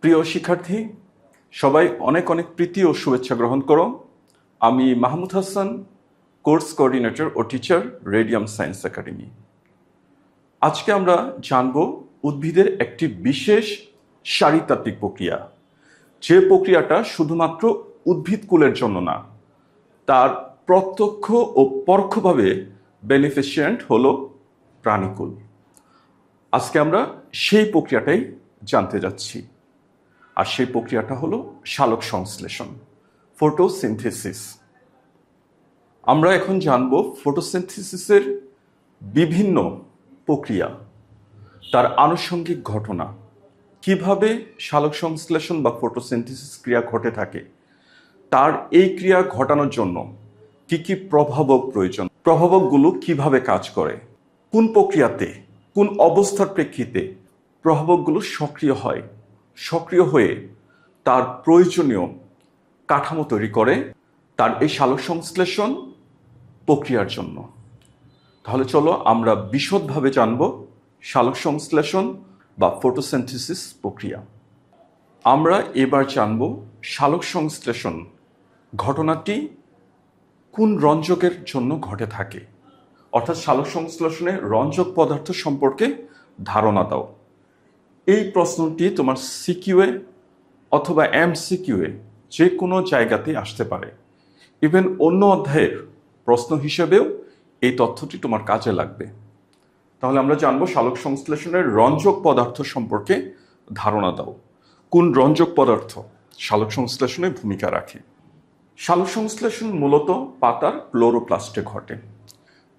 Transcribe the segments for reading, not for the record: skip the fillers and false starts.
প্রিয় শিক্ষার্থী, সবাই অনেক অনেক প্রীতি ও শুভেচ্ছা গ্রহণ করো। আমি মাহমুদ হাসান, কোর্স কোঅর্ডিনেটর ও টিচার, রেডিয়াম সায়েন্স একাডেমি। আজকে আমরা জানব উদ্ভিদের একটি বিশেষ শারীরতাত্ত্বিক প্রক্রিয়া, যে প্রক্রিয়াটা শুধুমাত্র উদ্ভিদকুলের জন্য না, তার প্রত্যক্ষ ও পরোক্ষভাবে বেনিফিশিয়েন্ট হলো প্রাণীকুল। আজকে আমরা সেই প্রক্রিয়াটাই জানতে যাচ্ছি, আর সেই প্রক্রিয়াটা হলো সালোক সংশ্লেষণ, ফটোসিনথেসিস। আমরা এখন জানব ফটোসিনথেসিসের বিভিন্ন প্রক্রিয়া, তার আনুষঙ্গিক ঘটনা, কিভাবে সালোক সংশ্লেষণ বা ফটোসিনথেসিস ক্রিয়া ঘটে থাকে, তার এই ক্রিয়া ঘটানোর জন্য কি কি প্রভাবক প্রয়োজন, প্রভাবকগুলো কিভাবে কাজ করে, কোন প্রক্রিয়াতে কোন অবস্থার প্রেক্ষিতে প্রভাবকগুলো সক্রিয় হয়ে তার প্রয়োজনীয় কাঠামো তৈরি করে তার এই সালোক সংশ্লেষণ প্রক্রিয়ার জন্য। তাহলে চলো আমরা বিশদভাবে জানব সালোক সংশ্লেষণ বা ফটোসিনথেসিস প্রক্রিয়া। আমরা এবার জানব সালোক সংশ্লেষণ ঘটনাটি কোন রঞ্জকের জন্য ঘটে থাকে, অর্থাৎ সালোক সংশ্লেষণে রঞ্জক পদার্থ সম্পর্কে ধারণা দাও। এই প্রশ্নটি তোমার সিকিউএ অথবা এমসিকিউএ যে কোনো জায়গাতে আসতে পারে। ইভেন অন্য অধ্যায়ের প্রশ্ন হিসেবেও এই তথ্যটি তোমার কাজে লাগবে। তাহলে আমরা জানবো সালোক সংশ্লেষণের রঞ্জক পদার্থ সম্পর্কে ধারণা দাও। কোন রঞ্জক পদার্থ সালোক সংশ্লেষণে ভূমিকা রাখে? সালোক সংশ্লেষণ মূলত পাতার ক্লোরোপ্লাস্টে ঘটে।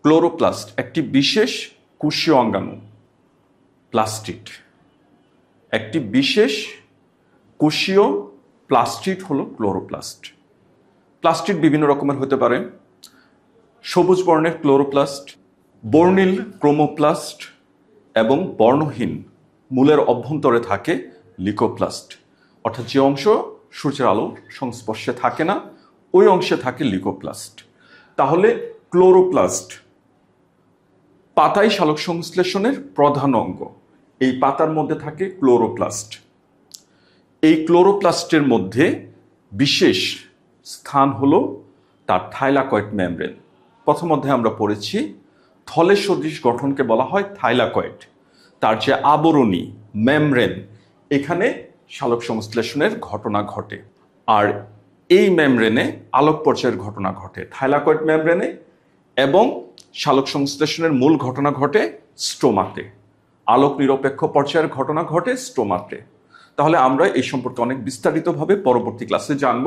ক্লোরোপ্লাস্ট একটি বিশেষ কোষীয় অঙ্গাণু, প্লাস্টিড। একটি বিশেষ কোষীয় প্লাস্টিড হলো ক্লোরোপ্লাস্ট। প্লাস্টিড বিভিন্ন রকমের হতে পারে। সবুজ বর্ণের ক্লোরোপ্লাস্ট, বর্ণিল ক্রোমোপ্লাস্ট এবং বর্ণহীন মূলের অভ্যন্তরে থাকে লিকোপ্লাস্ট, অর্থাৎ যে অংশ সূর্যের আলোর সংস্পর্শে থাকে না ওই অংশে থাকে লিকোপ্লাস্ট। তাহলে ক্লোরোপ্লাস্ট পাতাই সালোক সংশ্লেষণের প্রধান অঙ্গ। এই পাতার মধ্যে থাকে ক্লোরোপ্লাস্ট। এই ক্লোরোপ্লাস্টের মধ্যে বিশেষ স্থান হলো তার থাইলাকয়েড মেমব্রেন। প্রথম অধ্যায়ে আমরা পড়েছি থলে সদৃশ গঠনকে বলা হয় থাইলাকয়েড। তার যে আবরণী মেমব্রেন, এখানে সালোক সংশ্লেষণের ঘটনা ঘটে। আর এই মেমব্রেনে আলোক পর্যায়ের ঘটনা ঘটে থাইলাকয়েড মেমব্রেনে, এবং সালোক সংশ্লেষণের মূল ঘটনা ঘটে স্ট্রোমাতে। আলোক নিরপেক্ষ পর্যায়ের ঘটনা ঘটে স্ট্রোমাতে। তাহলে আমরা এই সম্পর্কে অনেক বিস্তারিতভাবে পরবর্তী ক্লাসে জানব।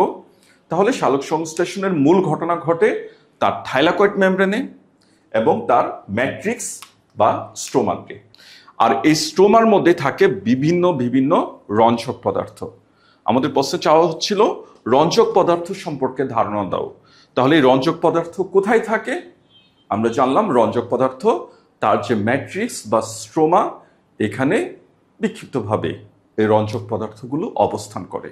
তাহলে সালোক সংশ্লেষণের মূল ঘটনা ঘটে তার থাইলাকয়েড মেমব্রেনে এবং তার ম্যাট্রিক্স বা স্ট্রোমাতে। আর এই স্ট্রোমার মধ্যে থাকে বিভিন্ন বিভিন্ন রঞ্জক পদার্থ। আমাদের প্রশ্নে চাওয়া হচ্ছিল রঞ্জক পদার্থ সম্পর্কে ধারণা দাও। তাহলে এই রঞ্জক পদার্থ কোথায় থাকে? আমরা জানলাম রঞ্জক পদার্থ তার যে ম্যাট্রিক্স বা স্ট্রোমা, এখানে বিক্ষিপ্তভাবে এই রঞ্জক পদার্থগুলো অবস্থান করে।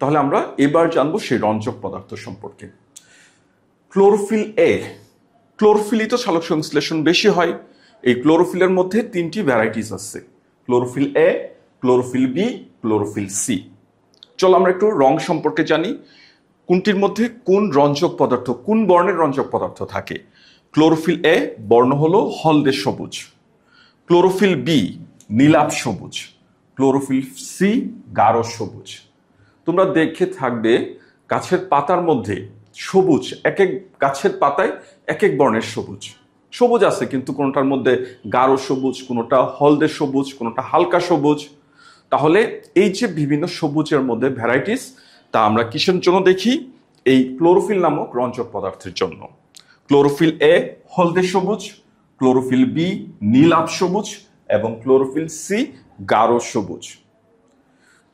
তাহলে আমরা এবার জানবো সেই রঞ্জক পদার্থ সম্পর্কে। ক্লোরোফিল এ, ক্লোরোফিলই তো সালোক সংশ্লেষণ বেশি হয়। এই ক্লোরোফিলের মধ্যে তিনটি ভ্যারাইটিস আছে, chlorophyll A, chlorophyll B, chlorophyll C. চলো আমরা একটু রং সম্পর্কে জানি। কোনটির মধ্যে কোন রঞ্জক পদার্থ, কোন বর্ণের রঞ্জক পদার্থ থাকে? ক্লোরোফিল এ বর্ণ হলো হলদে সবুজ, ক্লোরোফিল বি নীলাভ সবুজ, ক্লোরোফিল সি গাঢ় সবুজ। তোমরা দেখে থাকবে গাছের পাতার মধ্যে সবুজ, এক এক গাছের পাতায় এক এক বর্ণের সবুজ সবুজ আছে, কিন্তু কোনোটার মধ্যে গাঢ় সবুজ, কোনোটা হলদে সবুজ, কোনোটা হালকা সবুজ। তাহলে এই যে বিভিন্ন সবুজের মধ্যে ভ্যারাইটিস, তা আমরা কিসের জন্য দেখি? এই ক্লোরোফিল নামক রঞ্জক পদার্থের জন্য। ক্লোরোফিল এ হলদে সবুজ, ক্লোরোফিল বি নীলাভ সবুজ এবং ক্লোরোফিল সি গাঢ় সবুজ।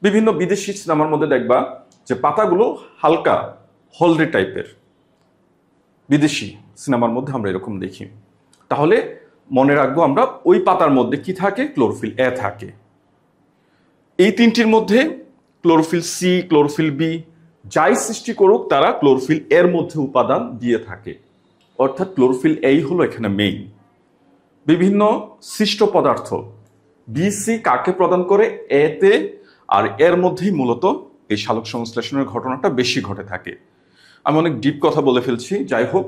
বিভিন্ন বিদেশি সিনেমার মধ্যে দেখবা যে পাতাগুলো হালকা হলদে টাইপের, বিদেশি সিনেমার মধ্যে আমরা এরকম দেখি। তাহলে মনে রাখবো আমরা ওই পাতার মধ্যে কি থাকে? ক্লোরোফিল এ থাকে। এই তিনটির মধ্যে ক্লোরোফিল সি, ক্লোরোফিল বি যাই সৃষ্টি করুক, তারা ক্লোরোফিল এর মধ্যে উপাদান দিয়ে থাকে, অর্থাৎ ক্লোরোফিল এই হলো এখানে মেইন। বিভিন্ন সৃষ্ট পদার্থ বিসি কাকে প্রদান করে, এতে, আর এর মধ্যেই মূলত এই সালোক সংশ্লেষণের ঘটনাটা বেশি ঘটে থাকে। আমি অনেক ডিপ কথা বলে ফেলছি, যাই হোক।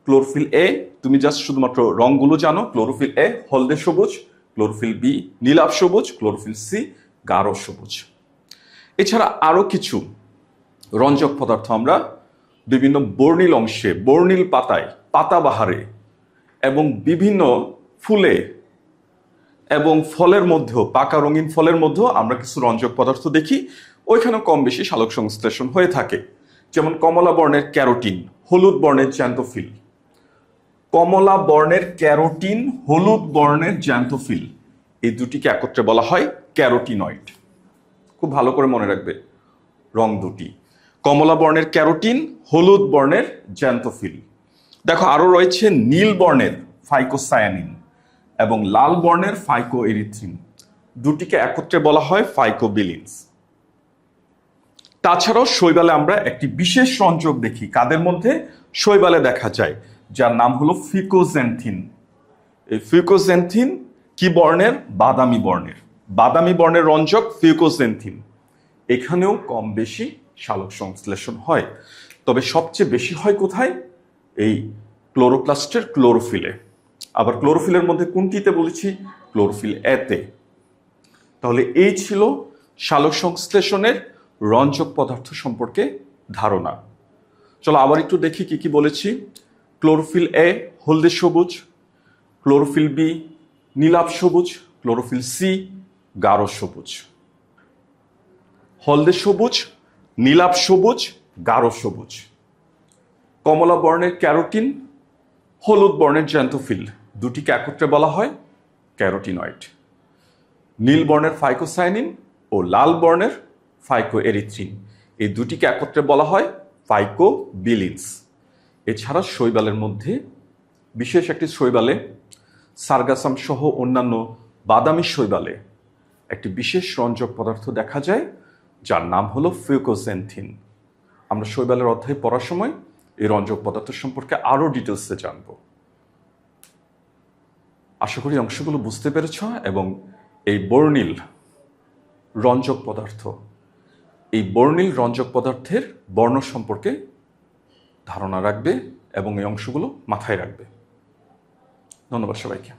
ক্লোরোফিল এ, তুমি জাস্ট শুধুমাত্র রংগুলো জানো। ক্লোরোফিল এ হলদে সবুজ, ক্লোরোফিল বি নীলাভ সবুজ, ক্লোরোফিল সি গাঢ় সবুজ। এছাড়া আরো কিছু রঞ্জক পদার্থ আমরা বিভিন্ন বর্ণিল অংশে, বর্ণিল পাতায়, পাতাবাহারে এবং বিভিন্ন ফুলে এবং ফলের মধ্যেও, পাকা রঙিন ফলের মধ্যেও আমরা কিছু রঞ্জক পদার্থ দেখি। ওইখানে কম বেশি সালোক সংশ্লেষণ হয়ে থাকে। যেমন কমলা বর্ণের ক্যারোটিন, হলুদ বর্ণের জ্যান্থোফিল। কমলা বর্ণের ক্যারোটিন, হলুদ বর্ণের জ্যান্থোফিল, এই দুটিকে একত্রে বলা হয় ক্যারোটিনয়েড। খুব ভালো করে মনে রাখবে রং দুটি, কমলা বর্ণের ক্যারোটিন, হলুদ বর্ণের জ্যান্থোফিল। দেখো আরো রয়েছে নীল বর্ণের ফাইকোসায়ানিন এবং লাল বর্ণের ফাইকোএরিথ্রিন, দুটিকে একত্রে বলা হয় ফাইকোবিলিনস। তাছাড়াও শৈবালে আমরা একটি বিশেষ রঞ্জক দেখি, কাদের মধ্যে? শৈবালে দেখা যায়, যার নাম হলো ফিকোজেন্থিন। এই ফিকোজেন্থিন কি বর্ণের? বাদামি বর্ণের। বাদামি বর্ণের রঞ্জক ফিকোজেন্থিন। এখানেও কম বেশি সালোক সংশ্লেষণ হয়, তবে সবচেয়ে বেশি হয় কোথায়? এই ক্লোরোপ্লাস্টের ক্লোরোফিলে। আবার ক্লোরোফিলের মধ্যে কোনটিতে বলেছি? ক্লোরোফিল এতে। তাহলে এই ছিল সালোক সংশ্লেষণের রঞ্জক পদার্থ সম্পর্কে ধারণা। চলো আবার একটু দেখি কি কি বলেছি। ক্লোরোফিল এ হলদে সবুজ, ক্লোরোফিল বি নীলাভ সবুজ, ক্লোরোফিল সি গাঢ় সবুজ। হলদে সবুজ, নীলাভ সবুজ, গাঢ় সবুজ। কমলা বর্ণের ক্যারোটিন, হলুদ বর্ণের জ্যান্থোফিল, দুটিকে একত্রে বলা হয় ক্যারোটিনয়েড। নীল বর্ণের ফাইকোসায়ানিন ও লাল বর্ণের ফাইকোএরিথ্রিন, এই দুটিকে একত্রে বলা হয় ফাইকোবিলিনস। এছাড়া শৈবালের মধ্যে বিশেষ একটি শৈবালে, সার্গাসাম সহ অন্যান্য বাদামি শৈবালে একটি বিশেষ রঞ্জক পদার্থ দেখা যায়, যার নাম হলো ফিকোজেন্থিন। আমরা শৈবালের অধ্যায় পড়ার সময় এই রঞ্জক পদার্থ সম্পর্কে আরো ডিটেলসে জানব। আশা করি অংশগুলো বুঝতে পেরেছ এবং এই বর্ণিল রঞ্জক পদার্থ, এই বর্ণিল রঞ্জক পদার্থের বর্ণ সম্পর্কে ধারণা রাখবে এবং এই অংশগুলো মাথায় রাখবে। ধন্যবাদ সবাইকে।